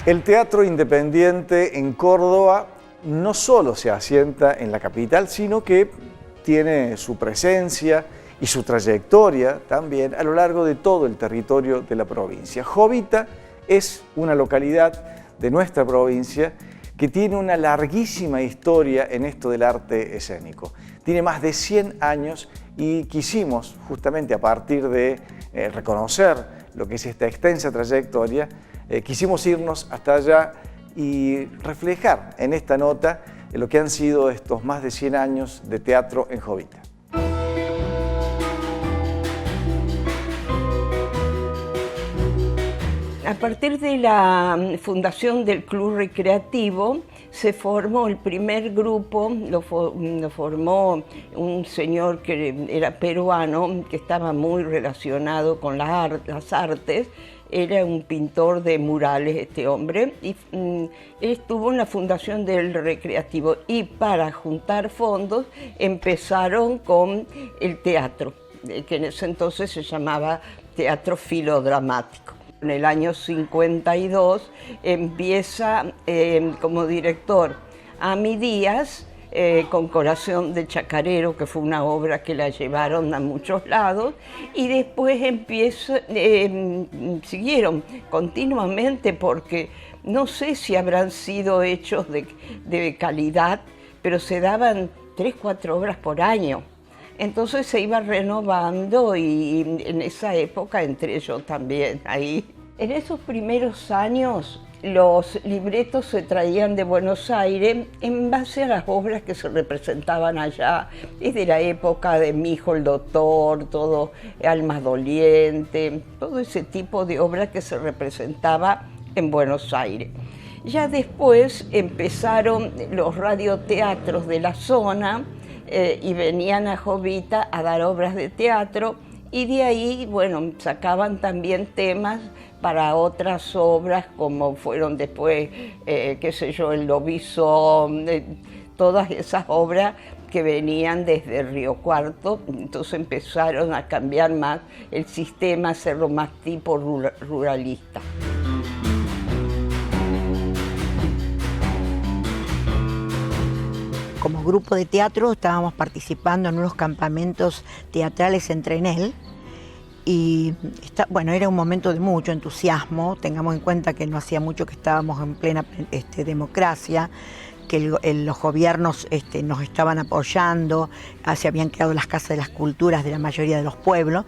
El teatro independiente en Córdoba no solo se asienta en la capital, sino que tiene su presencia y su trayectoria también a lo largo de todo el territorio de la provincia. Jovita es una localidad de nuestra provincia que tiene una larguísima historia en esto del arte escénico. Tiene más de 100 años y quisimos, justamente a partir de reconocer lo que es esta extensa trayectoria, quisimos irnos hasta allá y reflejar en esta nota lo que han sido estos más de 100 años de teatro en Jovita. A partir de la fundación del Club Recreativo se formó el primer grupo, lo formó un señor que era peruano, que estaba muy relacionado con las artes. Era un pintor de murales este hombre y él estuvo en la fundación del Recreativo y para juntar fondos empezaron con el teatro, que en ese entonces se llamaba Teatro Filodramático. En el año 52 empieza como director Ami Díaz, con Corazón de Chacarero, que fue una obra que la llevaron a muchos lados, y después siguieron continuamente, porque no sé si habrán sido hechos de calidad, pero se daban 3 o 4 obras por año. Entonces se iba renovando y en esa época entré yo también ahí. En esos primeros años los libretos se traían de Buenos Aires en base a las obras que se representaban allá. Es de la época de Mi hijo el doctor, todo Almas dolientes, todo ese tipo de obras que se representaba en Buenos Aires. Ya después empezaron los radioteatros de la zona y venían a Jovita a dar obras de teatro y de ahí, bueno, sacaban también temas para otras obras como fueron después, qué sé yo, El Lobizón, todas esas obras que venían desde Río Cuarto. Entonces empezaron a cambiar más el sistema, hacerlo más tipo ruralista. Como grupo de teatro estábamos participando en unos campamentos teatrales en Trenel y bueno, era un momento de mucho entusiasmo. Tengamos en cuenta que no hacía mucho que estábamos en plena democracia, que los gobiernos nos estaban apoyando, se habían creado las casas de las culturas de la mayoría de los pueblos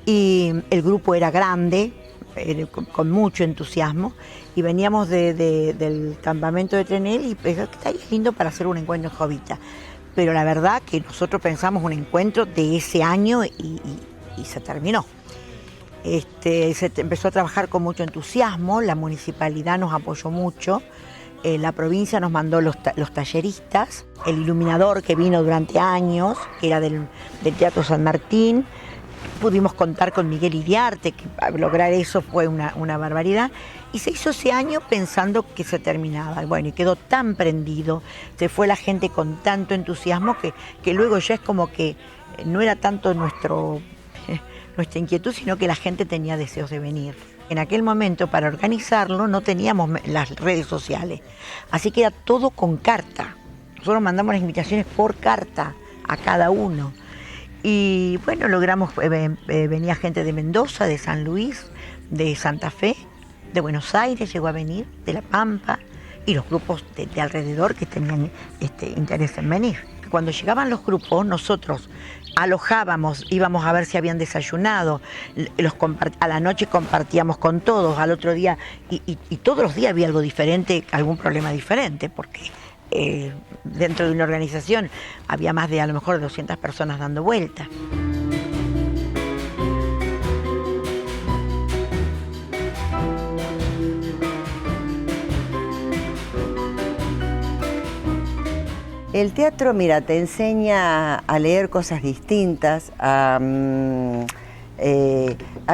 y el grupo era grande, con mucho entusiasmo, y veníamos del campamento de Trenel y está lindo para hacer un encuentro en Jovita. Pero la verdad que nosotros pensamos un encuentro de ese año y se terminó. Se empezó a trabajar con mucho entusiasmo, la municipalidad nos apoyó mucho, la provincia nos mandó los talleristas, el iluminador que vino durante años, que era del Teatro San Martín. Pudimos contar con Miguel Iriarte, que lograr eso fue una barbaridad. Y se hizo ese año pensando que se terminaba. Bueno, y quedó tan prendido, se fue la gente con tanto entusiasmo que luego ya es como que no era tanto nuestra inquietud, sino que la gente tenía deseos de venir. En aquel momento, para organizarlo, no teníamos las redes sociales. Así que era todo con carta. Nosotros mandamos las invitaciones por carta a cada uno. Y bueno, logramos, venía gente de Mendoza, de San Luis, de Santa Fe, de Buenos Aires llegó a venir, de La Pampa, y los grupos de alrededor que tenían interés en venir. Cuando llegaban los grupos, nosotros alojábamos, íbamos a ver si habían desayunado, a la noche compartíamos con todos, al otro día, y todos los días había algo diferente, algún problema diferente, porque dentro de una organización había más de a lo mejor 200 personas dando vuelta. El teatro, mira, te enseña a leer cosas distintas, a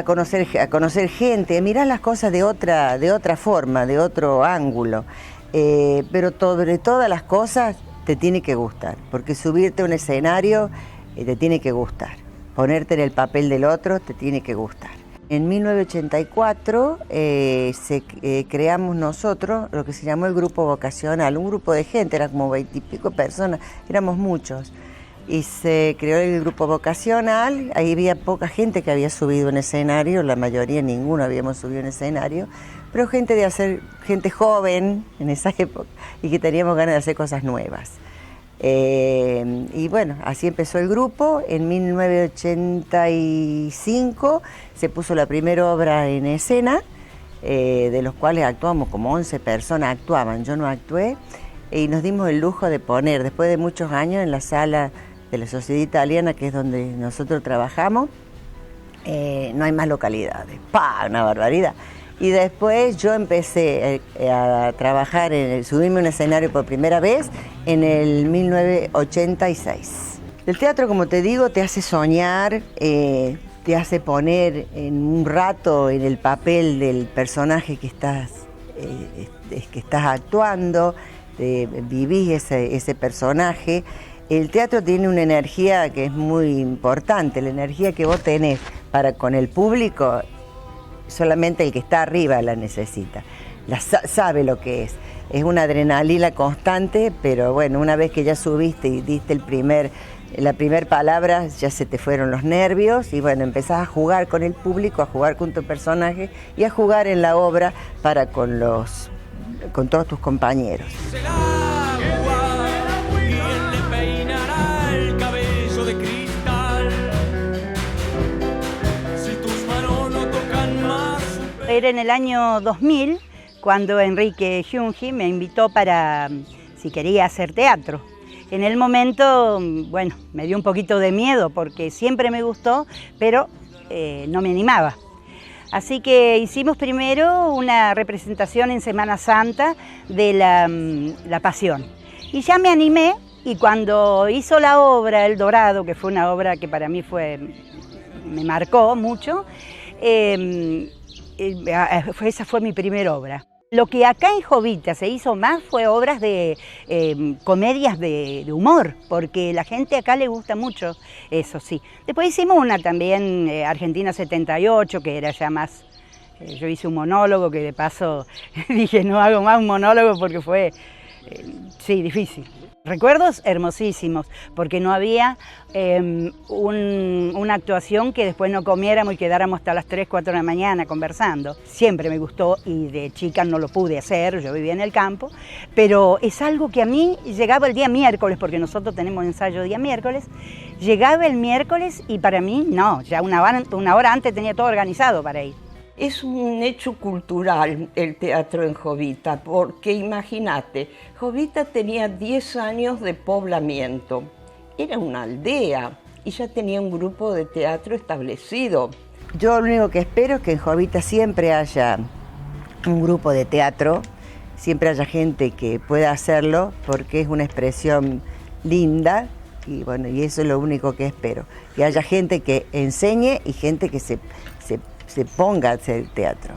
conocer gente, a mirar las cosas de otra forma, de otro ángulo. Pero sobre todas las cosas te tiene que gustar, porque subirte a un escenario te tiene que gustar, ponerte en el papel del otro te tiene que gustar. En 1984 creamos nosotros lo que se llamó el grupo vocacional, un grupo de gente, era como 20 y pico personas, éramos muchos. Y se creó el grupo vocacional, ahí había poca gente que había subido un escenario, la mayoría, ninguno habíamos subido un escenario, pero gente joven en esa época y que teníamos ganas de hacer cosas nuevas. Y bueno, así empezó el grupo. En 1985 se puso la primera obra en escena, de los cuales actuamos como 11 personas actuaban, yo no actué, y nos dimos el lujo de poner, después de muchos años, en la sala de la Sociedad Italiana, que es donde nosotros trabajamos, no hay más localidades, ¡pah! Una barbaridad. Y después yo empecé a trabajar, subirme a un escenario por primera vez en el 1986. El teatro, como te digo, te hace soñar, te hace poner en un rato en el papel del personaje que estás actuando, vivís ese personaje. El teatro tiene una energía que es muy importante, la energía que vos tenés para con el público. Solamente el que está arriba la necesita, sabe lo que es una adrenalina constante, pero bueno, una vez que ya subiste y diste la primera palabra, ya se te fueron los nervios y bueno, empezás a jugar con el público, a jugar con tu personaje y a jugar en la obra con todos tus compañeros. Era en el año 2000 cuando Enrique Jungi me invitó para si quería hacer teatro. En el momento, bueno, me dio un poquito de miedo porque siempre me gustó, pero no me animaba. Así que hicimos primero una representación en Semana Santa de la Pasión. Y ya me animé y cuando hizo la obra El Dorado, que fue una obra que para mí me marcó mucho, esa fue mi primera obra. Lo que acá en Jovita se hizo más fue obras de comedias de humor, porque la gente acá le gusta mucho eso, sí. Después hicimos una también, Argentina 78, que era ya más... yo hice un monólogo que de paso dije no hago más un monólogo porque fue, sí, difícil. Recuerdos hermosísimos, porque no había una actuación que después no comiéramos y quedáramos hasta las 3, 4 de la mañana conversando. Siempre me gustó y de chica no lo pude hacer, yo vivía en el campo, pero es algo que a mí llegaba el día miércoles, porque nosotros tenemos ensayo día miércoles, llegaba el miércoles y para mí no, ya una hora antes tenía todo organizado para ir. Es un hecho cultural el teatro en Jovita, porque imagínate, Jovita tenía 10 años de poblamiento, era una aldea y ya tenía un grupo de teatro establecido. Yo lo único que espero es que en Jovita siempre haya un grupo de teatro, siempre haya gente que pueda hacerlo, porque es una expresión linda y bueno, y eso es lo único que espero, que haya gente que enseñe y gente que se ponga a hacer teatro.